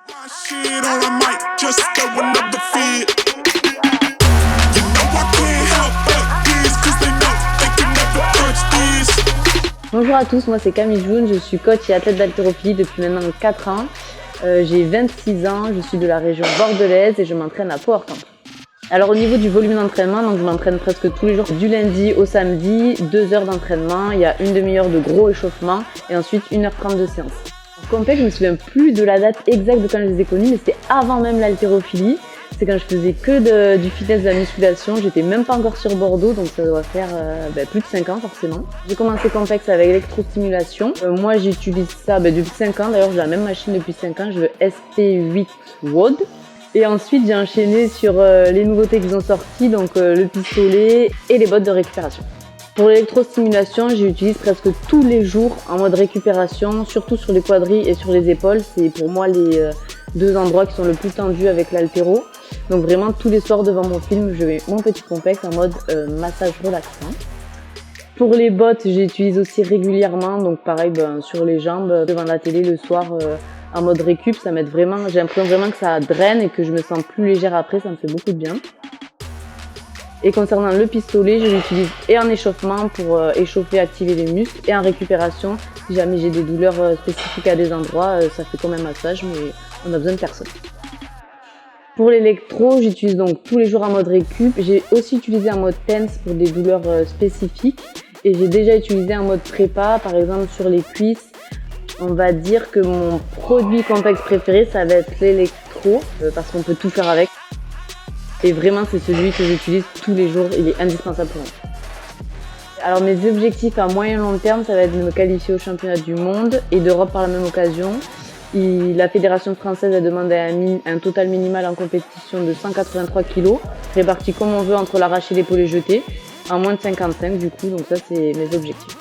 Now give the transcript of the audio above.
Shit, or I might just go another feed. You know I can't help but these, 'cause they know they can never touch these. Bonjour à tous, moi c'est Camille Joun, je suis coach et athlète d'haltérophilie depuis maintenant 4 ans. J'ai 26 ans, je suis de la région bordelaise et je m'entraîne à Power Camp. Alors au niveau du volume d'entraînement, donc je m'entraîne presque tous les jours, du lundi au samedi, 2 heures d'entraînement, il y a une demi-heure de gros échauffement et ensuite 1h30 de séance. En complet, je me souviens plus de la date exacte de quand je les ai connus, mais c'était avant même l'haltérophilie. C'est quand je faisais que du fitness, de la musculation, j'étais même pas encore sur Bordeaux, donc ça doit faire plus de 5 ans forcément. J'ai commencé Compex avec l'électrostimulation. Moi j'utilise ça depuis 5 ans, d'ailleurs j'ai la même machine depuis 5 ans, je veux SP8 WOD. Et ensuite j'ai enchaîné sur les nouveautés qu'ils ont sorties, donc le pistolet et les bottes de récupération. Pour l'électrostimulation, j'utilise presque tous les jours en mode récupération, surtout sur les quadris et sur les épaules. C'est pour moi les 2 endroits qui sont le plus tendus avec l'haltéro. Donc vraiment tous les soirs devant mon film, je mets mon petit Compex en mode massage relaxant. Pour les bottes, j'utilise aussi régulièrement, donc pareil sur les jambes, devant la télé le soir en mode récup, ça m'aide vraiment. J'ai l'impression vraiment que ça draine et que je me sens plus légère après, ça me fait beaucoup de bien. Et concernant le pistolet, je l'utilise et en échauffement pour échauffer, activer les muscles, et en récupération, si jamais j'ai des douleurs spécifiques à des endroits, ça fait comme un massage, mais on a besoin de personne. Pour l'électro, j'utilise donc tous les jours en mode récup. J'ai aussi utilisé en mode tense pour des douleurs spécifiques, et j'ai déjà utilisé en mode prépa, par exemple sur les cuisses. On va dire que mon produit Compex préféré, ça va être l'électro, parce qu'on peut tout faire avec. Et vraiment, c'est celui que j'utilise tous les jours, il est indispensable pour moi. Alors mes objectifs à moyen et long terme, ça va être de me qualifier au championnat du monde et d'Europe par la même occasion. La fédération française a demandé un total minimal en compétition de 183 kg, réparti comme on veut entre l'arraché, l'épaule et jeté, en moins de 55 du coup, donc ça c'est mes objectifs.